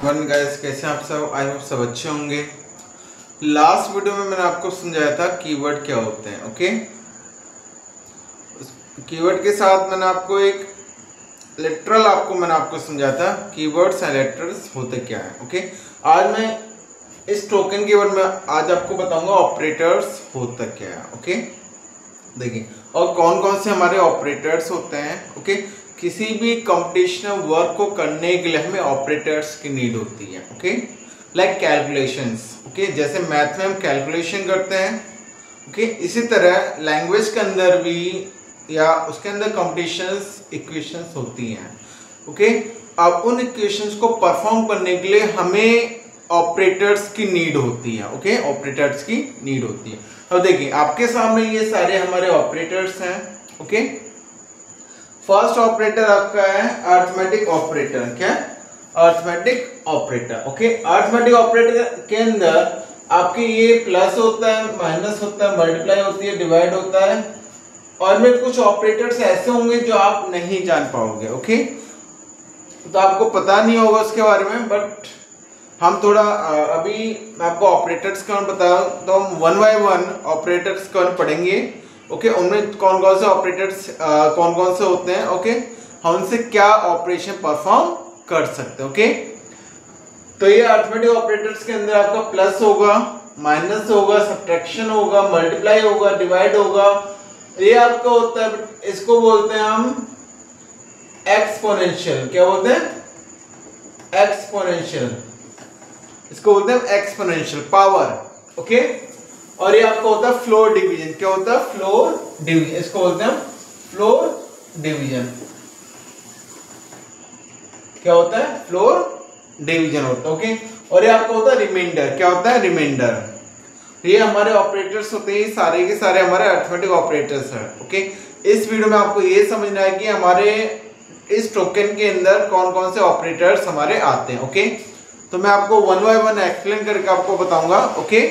One guys, कैसे आप सब? आई होप सब अच्छे होंगे। लास्ट वीडियो में मैंने आपको समझाया था कीवर्ड क्या होते हैं। ओके, कीवर्ड के साथ मैंने आपको एक मैंने आपको समझाया था कीवर्ड्स एंड लेटर्स होते क्या है। ओके, आज मैं इस टोकन कीवर्ड में आज आपको बताऊंगा ऑपरेटर्स होता क्या है। ओके, देखिए और कौन कौन से हमारे ऑपरेटर्स होते हैं। ओके, किसी भी कंप्यूटेशनल वर्क को करने के लिए हमें ऑपरेटर्स की नीड होती है। Okay, like calculations. ओके, जैसे मैथ में हम कैलकुलेशन करते हैं। ओके, इसी तरह लैंग्वेज के अंदर भी या उसके अंदर कंप्यूटेशंस इक्वेशंस होती हैं। ओके, अब उन इक्वेशंस को परफॉर्म करने के लिए हमें ऑपरेटर्स की नीड होती है। ओके, ऑपरेटर्स की नीड होती है। अब देखिए आपके सामने ये सारे हमारे ऑपरेटर्स हैं। ओके, फर्स्ट ऑपरेटर आपका है अरिथमेटिक ऑपरेटर। क्या? Arithmetic operator. Okay, arithmetic operator के अंदर आपके ये प्लस होता है, माइनस होता है, मल्टीप्लाई होती है, डिवाइड होता है, और में कुछ ऑपरेटर्स ऐसे होंगे जो आप नहीं जान पाओगे। ओके, तो आपको पता नहीं होगा उसके बारे में, बट हम थोड़ा अभी आपको ऑपरेटर्स का बता, तो हम वन बाय वन ऑपरेटर्स का पढ़ेंगे। ओके, उनमें कौन कौन से ऑपरेटर्स कौन कौन से होते हैं। ओके, हम उनसे क्या ऑपरेशन परफॉर्म कर सकते हैं। ओके, तो ये अरिथमेटिक ऑपरेटर्स के अंदर आपका प्लस होगा, माइनस होगा, सब्ट्रैक्शन होगा, मल्टीप्लाई होगा, डिवाइड होगा। ये आपका होता है, इसको बोलते हैं हम एक्सपोनेंशियल। क्या बोलते हैं? एक्सपोनेंशियल। इसको बोलते हैं एक्सपोनेंशियल पावर। ओके, और ये आपका होता है फ्लोर डिवीजन। क्या होता है? Floor division. इसको बोलते हैं फ्लोर डिवीजन। क्या होता है? फ्लोर डिवीजन होता है। ओके, और ये आपका होता है रिमाइंडर। क्या होता है? रिमाइंडर। ये हमारे ऑपरेटर्स होते हैं, सारे के सारे हमारे अरिथमेटिक ऑपरेटर्स हैं। ओके, इस वीडियो में आपको ये समझना है कि हमारे इस टोकन के अंदर कौन कौन से ऑपरेटर्स हमारे आते हैं। ओके, तो मैं आपको वन बाय वन एक्सप्लेन करके आपको बताऊंगा। ओके,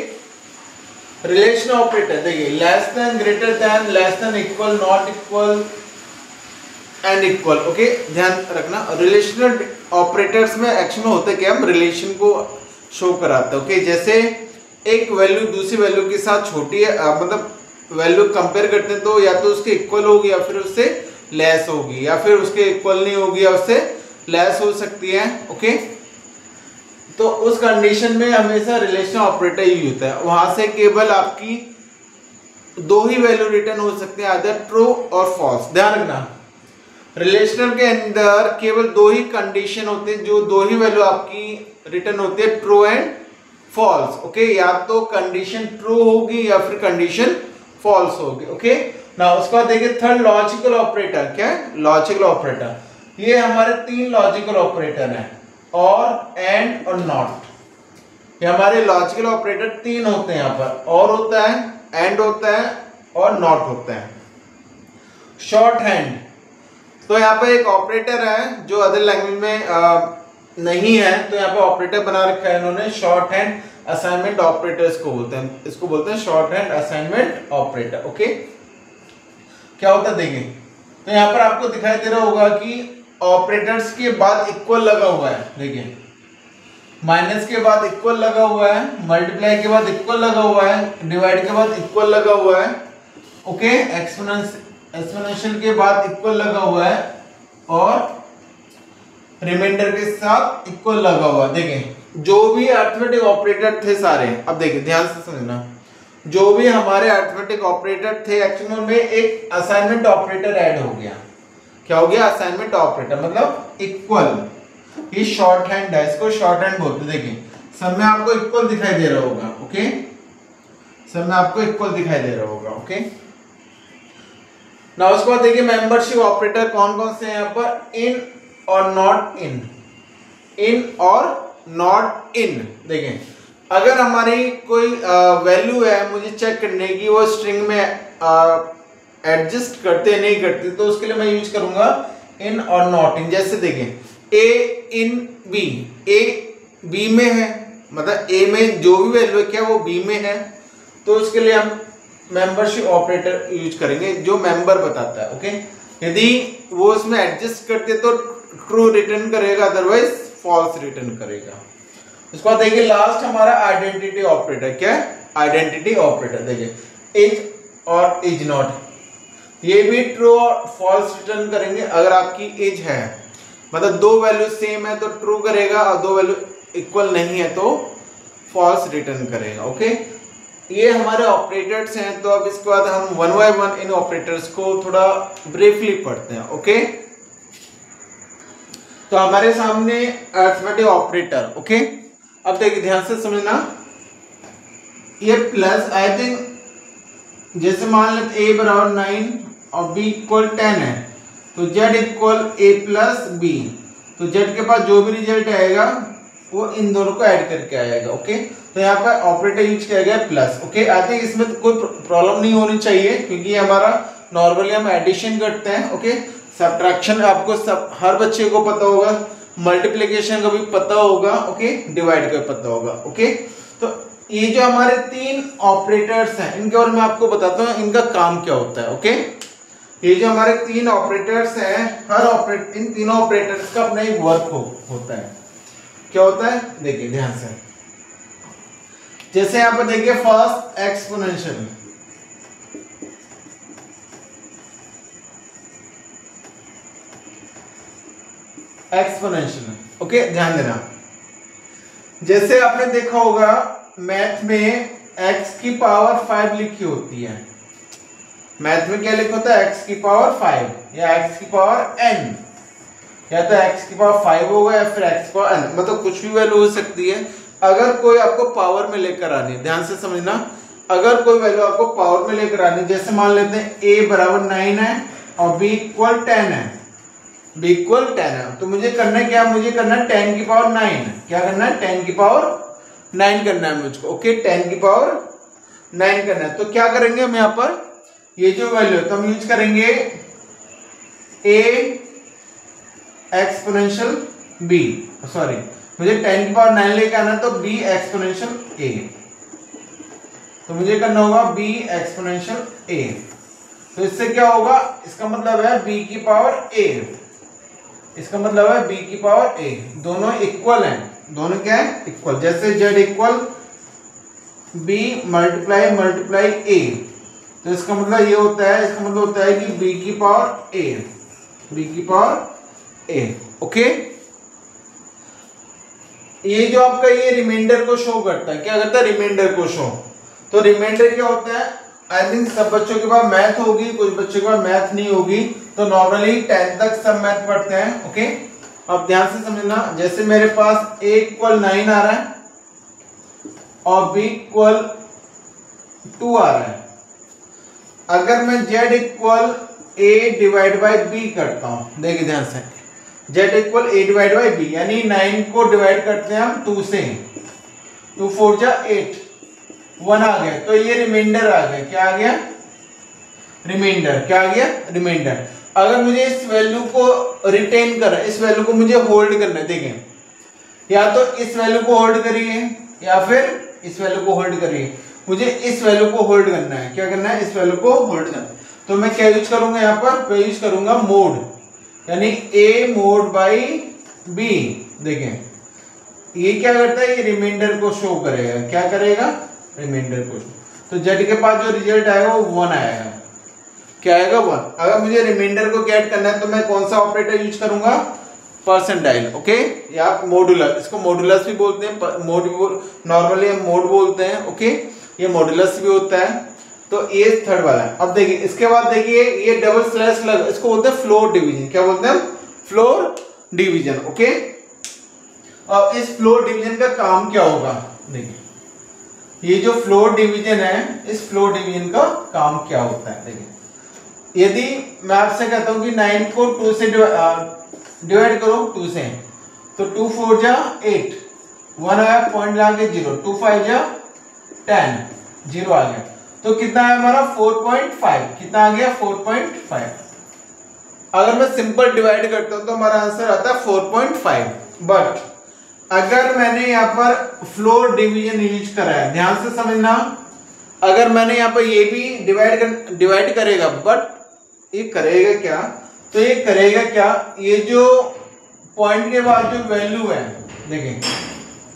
रिलेशन ऑपरेटर देखिए, less than, greater than, less than, equal, not equal and equal. Okay, ध्यान रखना रिलेशनल ऑपरेटर्स में एक्चुअली होते क्या, हम रिलेशन को शो कराते हैं। ओके, जैसे एक वैल्यू दूसरी वैल्यू के साथ छोटी है, मतलब वैल्यू कंपेयर करते हैं, तो या तो उसके इक्वल होगी या फिर उससे लेस होगी, या फिर उसके इक्वल नहीं होगी या उससे लेस हो सकती है। ओके, तो उस कंडीशन में हमेशा रिलेशन ऑपरेटर यूज होता है। वहां से केवल आपकी दो ही वैल्यू रिटर्न हो सकते हैं, आइदर ट्रू और फॉल्स। ध्यान रखना, रिलेशनल के अंदर केवल दो ही कंडीशन होते हैं, जो दो ही वैल्यू आपकी रिटर्न होती है, ट्रू एंड फॉल्स। ओके, या तो कंडीशन ट्रू होगी या फिर कंडीशन फॉल्स होगी। ओके, ना उसके बाद देखिए थर्ड लॉजिकल ऑपरेटर। क्या है? Logical operator. ये हमारे तीन लॉजिकल ऑपरेटर हैं, और, एंड और नॉट। ये हमारे लॉजिकल ऑपरेटर तीन होते हैं यहाँ पर, और होता है, एंड होता है और नॉट होता है। शॉर्ट हैंड, तो यहाँ पे एक ऑपरेटर है जो अदर लैंग्वेज में नहीं है, तो यहाँ पे ऑपरेटर बना रखा है इन्होंने, शॉर्ट हैंड असाइनमेंट ऑपरेटर इसको बोलते हैं। इसको बोलते हैं short hand assignment operator. Okay, क्या होता है देखिए, तो यहाँ पर आपको दिखाई दे रहा होगा कि ऑपरेटर्स के बाद इक्वल लगा हुआ है। देखिए, माइनस के बाद इक्वल लगा हुआ है, मल्टीप्लाई के बाद इक्वल लगा हुआ है, डिवाइड के बाद इक्वल लगा हुआ है। ओके, एक्सपोनेंशियल के बाद इक्वल लगा हुआ है, और रिमाइंडर के साथ इक्वल लगा हुआ है। देखिए, जो भी अरिथमेटिक ऑपरेटर थे सारे, अब देखिए ध्यान से समझना, जो भी हमारे अरिथमेटिक ऑपरेटर थे, एक्चुअल में एक असाइनमेंट ऑपरेटर ऐड हो गया। क्या हो गया? असाइनमेंट ऑपरेटर, मतलब इक्वल। ये शॉर्ट हैंड है, इसको शॉर्ट हैंड बोलते हैं। देखिए, सब में आपको इक्वल दिखाई दे रहा होगा। ओके, सब में आपको इक्वल दिखाई दे रहा होगा। ओके, ना उसके बाद देखिए मेंबरशिप ऑपरेटर कौन कौन से हैं यहाँ पर, इन और नॉट इन, इन और नॉट इन। देखिए, अगर हमारी कोई वैल्यू है, मुझे चेक करने की, वो स्ट्रिंग में एडजस्ट करते नहीं करते, तो उसके लिए मैं यूज करूंगा इन और नॉट इन। जैसे देखिए, ए इन बी, ए बी में है, मतलब ए में जो भी वैल्यू है क्या वो बी में है, तो उसके लिए हम मेंबरशिप ऑपरेटर यूज करेंगे जो मेंबर बताता है। ओके, यदि वो उसमें एडजस्ट करते तो ट्रू रिटर्न करेगा, अदरवाइज फॉल्स रिटर्न करेगा। उसके बाद देखिए लास्ट हमारा आइडेंटिटी ऑपरेटर, क्या है? Identity operator. देखिए इज और इज नॉट, ये भी ट्रू और फॉल्स रिटर्न करेंगे। अगर आपकी एज है, मतलब दो वैल्यू सेम है तो ट्रू करेगा, और दो वैल्यू इक्वल नहीं है तो फॉल्स रिटर्न करेगा। ओके, ये हमारे ऑपरेटर्स हैं। तो अब इसके बाद हम one by one in operators को थोड़ा ब्रीफली पढ़ते हैं। ओके, तो हमारे सामने अरिथमेटिक ऑपरेटर। ओके, अब देखिए ध्यान से समझना, ये प्लस आई थिंक जैसे मान लेते a बराबर 9 और b इक्वल 10 है, तो z equal a plus b, तो z के पास जो भी रिजल्ट आएगा वो इन दोनों को ऐड करके आएगा। ओके, तो यहाँ पर ऑपरेटर यूज किया गया प्लस। ओके, आई थिंक इसमें तो कोई प्रॉब्लम नहीं होनी चाहिए, क्योंकि ये हमारा नॉर्मली हम एडिशन करते हैं। ओके, सब्ट्रैक्शन आपको सब हर बच्चे को पता होगा, मल्टीप्लिकेशन का भी पता होगा, ओके, डिवाइड का भी पता होगा। ओके, तो ये जो हमारे तीन ऑपरेटर्स हैं, इनके बारे में आपको बताता हूँ इनका काम क्या होता है। ओके, ये जो हमारे तीन ऑपरेटर्स हैं, हर इन तीनों ऑपरेटर्स का अपना एक वर्क होता है। क्या होता है? देखिए ध्यान से, जैसे यहाँ पर देखिए फर्स्ट एक्सपोनेंशियल, एक्सपोनेंशियल। ओके, ध्यान देना, जैसे आपने देखा होगा मैथ में x की पावर 5 लिखी होती है। मैथ में क्या लिखा होता है? x की पावर 5 या x की पावर n, या तो x की पावर 5 होगा या फिर x की पावर n, मतलब कुछ भी वैल्यू हो सकती है। अगर कोई आपको पावर में लेकर आनी है, ध्यान से समझना, अगर कोई वैल्यू आपको पावर में लेकर आनी है, जैसे मान लेते हैं a बराबर 9 है और b इक्वल 10 है, b इक्वल 10 है, तो मुझे करना है क्या? मुझे करना है 10 की पावर 9। क्या करना है? 10 की पावर 9 करना है मुझको। ओके, 10 की पावर 9 करना है। तो क्या करेंगे हम यहाँ पर, ये जो वैल्यू है तो हम यूज करेंगे a एक्सपोनेंशियल b, सॉरी मुझे 10 की पावर 9 लेके आना है तो b एक्सपोनेंशियल a, तो मुझे करना होगा b एक्सपोनेंशियल a। तो इससे क्या होगा? इसका मतलब है b की पावर a, इसका मतलब है b की पावर a, दोनों इक्वल हैं। दोनों क्या है? इक्वल। जैसे z equal b multiply multiply a, तो इसका मतलब ये होता है, इसका मतलब होता है कि b की पावर a, b की पावर a। ओके, ये जो आपका ये रिमाइंडर को शो करता है, क्या करता है? रिमाइंडर को शो। तो रिमाइंडर क्या होता है? आई थिंक सब बच्चों के पास मैथ होगी, कुछ बच्चों के पास मैथ नहीं होगी, तो नॉर्मली 10 तक सब मैथ पढ़ते हैं। ओके, अब ध्यान से समझना, जैसे मेरे पास a इक्वल 9 आ रहा है और b इक्वल 2 आ रहा है। अगर मैं z equal a divide by b करता हूं, देखिए ध्यान से, z equal a divide by b, यानी 9 को डिवाइड करते हैं हम 2 से, 2 4 जा 8, 1 आ गया, तो ये रिमाइंडर आ गया। क्या आ गया? रिमाइंडर। क्या आ गया? रिमाइंडर। अगर मुझे इस वैल्यू को रिटेन करना है, इस वैल्यू को मुझे होल्ड करना है, देखें, या तो इस वैल्यू को होल्ड करिए या फिर इस वैल्यू को होल्ड करिए, मुझे इस वैल्यू को होल्ड करना है। क्या करना है? इस वैल्यू को होल्ड करना है। तो मैं क्या यूज करूंगा यहाँ पर? मैं यूज करूंगा मोड, यानी a मोड बाई b। देखें ये क्या करता है? ये रिमाइंडर को शो करेगा। क्या करेगा? रिमाइंडर को शो। तो z के पास जो रिजल्ट आएगा वो 1 आएगा। क्या आएगा? 1। अगर मुझे रिमाइंडर को गेट करना है तो मैं कौन सा ऑपरेटर यूज करूंगा? परसेंटाइल। ओके, या मॉड्यूलस, इसको मॉड्यूलस भी बोलते हैं, नॉर्मली हम मोड बोलते हैं। ओके, ये मॉड्यूलस भी होता है। तो ये थर्ड वाला है। अब देखिए इसके बाद देखिए ये डबल स्लैश लग, इसको बोलते हैं फ्लोर डिवीजन। क्या बोलते हैं? Floor division. ओके, अब इस फ्लोर डिवीजन का काम क्या होगा? देखिए ये जो फ्लोर डिवीजन है, इस फ्लोर डिवीजन का काम क्या होता है? देखिए यदि मैं आपसे कहता हूं कि 9 को 2 से डिवाइड करो 2 से, तो 2 4 जा 8, 1 आया, पॉइंट लाके 0, 2 5 जा 10, 0 आ गया, तो कितना है हमारा? 4.5। कितना आ गया? 4.5। अगर मैं सिंपल डिवाइड करता हूं तो हमारा आंसर आता है 4.5। बट अगर मैंने यहाँ पर फ्लोर डिवीजन यूज करा है, ध्यान से समझना, अगर मैंने यहाँ पर ये भी डिवाइड करेगा, बट ये करेगा क्या? तो ये करेगा क्या? ये जो पॉइंट के बाद जो वैल्यू है देखें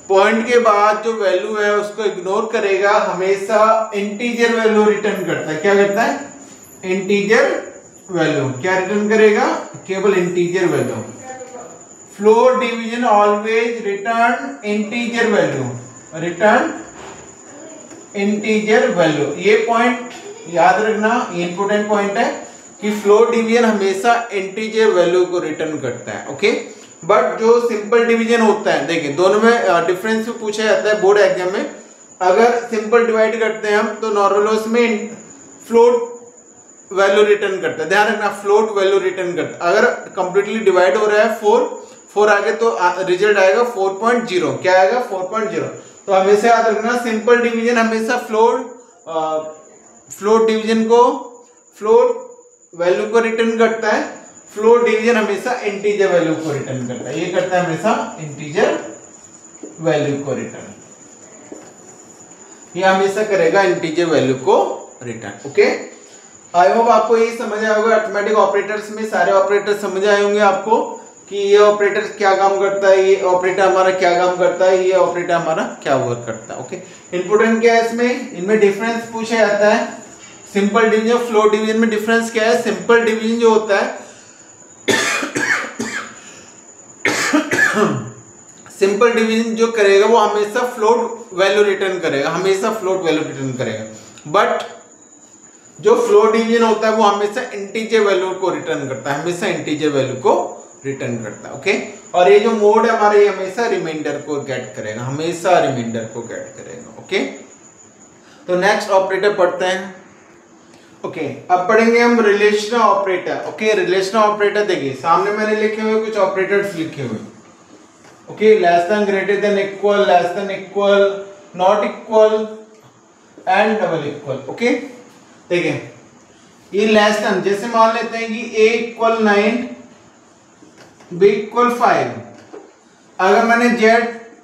पॉइंट के बाद जो वैल्यू है उसको इग्नोर करेगा, हमेशा इंटीजर वैल्यू रिटर्न करता है। क्या करता है? Integer value. क्या रिटर्न करेगा? केवल integer value. Floor division always return integer value, return integer value. ये पॉइंट याद रखना, ये इंपोर्टेंट पॉइंट है कि फ्लोर डिवीजन हमेशा इंटीजर वैल्यू को रिटर्न करता है। ओके, बट जो सिंपल डिवीजन होता है, देखिए दोनों में डिफरेंस भी पूछा जाता है बोर्ड एग्जाम में। अगर सिंपल डिवाइड करते हैं हम तो नॉर्मल उसमें फ्लोट वैल्यू रिटर्न करता है। ध्यान रखना, फ्लोट वैल्यू रिटर्न करता है। अगर कंप्लीटली डिवाइड हो रहा है 4 आगे तो रिजल्ट आएगा 4.0। क्या आएगा? 4.0। तो हमेशा याद रखना सिंपल डिवीजन हमेशा फ्लोट डिवीजन को फ्लोट वैल्यू को रिटर्न करता है, फ्लोट डिवीजन हमेशा इंटीजर वैल्यू को रिटर्न करता है। ये करता है हमेशा इंटीजर वैल्यू को रिटर्न, ये हमेशा करेगा इंटीजर वैल्यू को रिटर्न। ओके, आई होप आपको ये समझ आया होगा। अरिथमेटिक ऑपरेटर्स में सारे ऑपरेटर समझ आए होंगे आपको कि ये ऑपरेटर क्या काम करता है, ये ऑपरेटर हमारा क्या काम करता है, ये ऑपरेटर हमारा क्या वर्क करता है। ओके, इंपोर्टेंट क्या है इसमें, इनमें डिफरेंस पूछा जाता है। सिंपल डिवीजन फ्लोट डिवीजन में डिफरेंस क्या है? सिंपल डिवीजन जो होता है सिंपल डिवीजन जो करेगा वो हमेशा फ्लोट वैल्यू रिटर्न करेगा, हमेशा फ्लोट वैल्यू रिटर्न करेगा। बट जो फ्लोट डिवीजन होता है वो हमेशा इंटीजर वैल्यू को रिटर्न करता है, हमेशा इंटीजर वैल्यू को रिटर्न करता है। ओके, और ये जो मोड है हमारा, ये हमेशा रिमाइंडर को गेट करेगा, हमेशा रिमाइंडर को गेट करेगा। ओके, तो नेक्स्ट ऑपरेटर पढ़ते हैं। ओके, अब पढ़ेंगे हम relational operator. Okay, relational operator देखिए सामने मैंने लिखे हुए कुछ ऑपरेटर्स लिखे हुए। Okay, less than, greater than, equal, less than equal, not equal and double equal. Okay, देखिए ये लेस देन, जैसे मान लेते हैं कि a इक्वल 9, b इक्वल 5। अगर मैंने z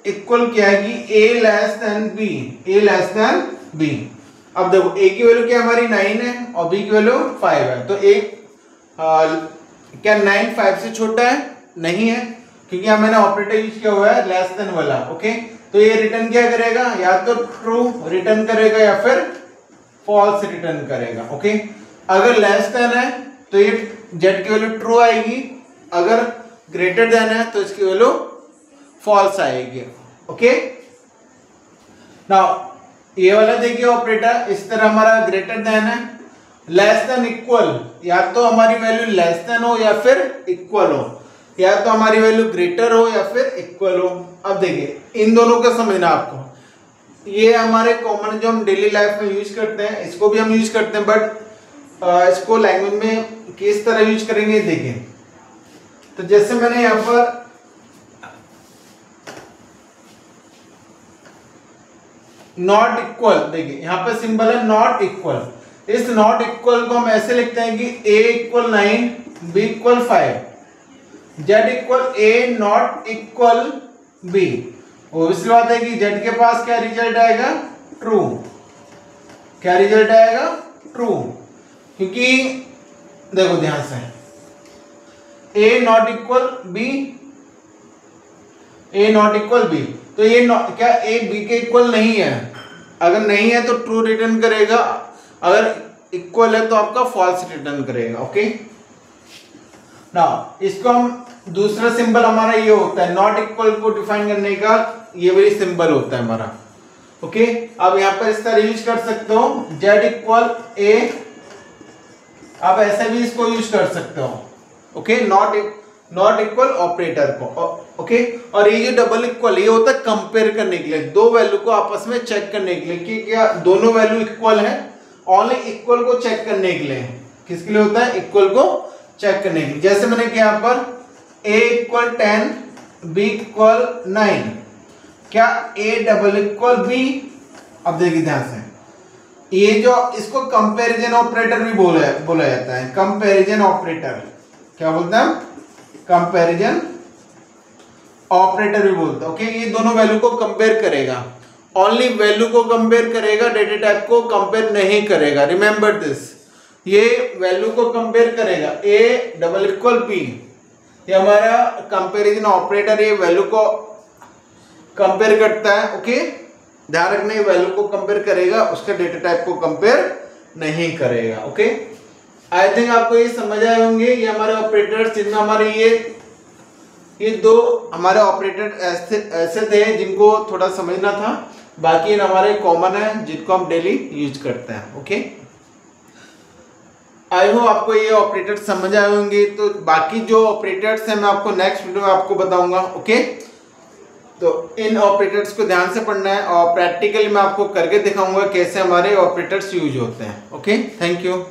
इक्वल किया कि a less than b, a less than b। अब देखो a की वैल्यू क्या हमारी 9 है और b की वैल्यू 5 है, तो क्या 9 5 से छोटा है? नहीं है, क्योंकि यहाँ मैंने ऑपरेटर यूज किया हुआ है लेस देन वाला। ओके, तो ये रिटर्न क्या करेगा? या तो ट्रू रिटर्न करेगा या फिर फॉल्स रिटर्न करेगा। ओके, अगर लेस देन है तो ये z की वैल्यू ट्रू आएगी, अगर ग्रेटर देन है तो इसकी वैल्यू फॉल्स आएगी। ओके, नाउ ये वाला देखिए ऑपरेटर इस तरह हमारा ग्रेटर देन है, लेस देन इक्वल, या तो हमारी वैल्यू लेस देन हो या फिर इक्वल हो, या तो हमारी वैल्यू ग्रेटर हो या फिर इक्वल हो। अब देखिए इन दोनों का समझना आपको, ये हमारे कॉमन जो हम डेली लाइफ में यूज करते हैं, इसको भी हम यूज करते हैं, बट इसको लैंग्वेज में किस तरह यूज करेंगे देखिए। तो जैसे मैंने यहाँ पर नॉट इक्वल, देखिए यहाँ पे सिंबल है नॉट इक्वल। इस नॉट इक्वल को हम ऐसे लिखते हैं कि a equal 9, b equal 5, z equal a not equal b। Obviously बात है कि z के पास क्या रिजल्ट आएगा? ट्रू। क्या रिजल्ट आएगा? ट्रू, क्योंकि देखो ध्यान से a not equal b, a not equal b, तो ये क्या a b के इक्वल नहीं है? अगर नहीं है तो ट्रू रिटर्न करेगा, अगर इक्वल है तो आपका फॉल्स रिटर्न करेगा। ओके, ना इसको हम दूसरा सिंबल हमारा ये होता है नॉट इक्वल को डिफाइन करने का, ये वही सिंबल होता है हमारा। ओके, अब यहाँ पर इस तरह यूज कर सकते हो z इक्वल a, आप ऐसे भी इसको यूज कर सकते हो। ओके, नॉट इक्वल ऑपरेटर को। ओके, और ये जो डबल इक्वल ये होता है कंपेयर करने के लिए, दो वैल्यू को आपस में चेक करने के लिए कि क्या दोनों वैल्यू इक्वल है। ओनली इक्वल को चेक करने के लिए, किसके लिए होता है? इक्वल को चेक करने के लिए। जैसे मैंने किया यहाँ पर a इक्वल 10, b इक्वल 9, क्या a डबल इक्वल b? अब देखिए ध्यान से, ये जो इसको कंपैरिजन ऑपरेटर भी बोला जाता है। कंपैरिजन ऑपरेटर क्या बोलते हैं? कंपैरिजन ऑपरेटर भी बोलते हैं। ओके, ये दोनों वैल्यू को कंपेयर करेगा, ओनली वैल्यू को कंपेयर करेगा, डेटा टाइप को कंपेयर नहीं करेगा। रिमेंबर दिस, ये वैल्यू को कंपेयर करेगा a डबल इक्वल b, ये हमारा कंपैरिजन ऑपरेटर ये वैल्यू को कंपेयर करता है। ओके, ध्यान रखने, वैल्यू को कंपेयर करेगा, उसके डेटा टाइप को कंपेयर नहीं करेगा। ओके, आई थिंक आपको ये समझ आए होंगे। ये हमारे ऑपरेटर्स, जिनमें हमारे ये दो हमारे ऑपरेटर ऐसे थे जिनको थोड़ा समझना था, बाकी हमारे कॉमन है जिनको हम डेली यूज करते हैं। ओके, आई होप आपको ये ऑपरेटर समझ आए होंगे। तो बाकी जो ऑपरेटर्स हैं मैं आपको नेक्स्ट वीडियो में आपको बताऊंगा। ओके, तो इन ऑपरेटर्स को ध्यान से पढ़ना है और प्रैक्टिकली मैं आपको करके दिखाऊंगा कैसे हमारे ऑपरेटर्स यूज होते हैं। Okay, thank you.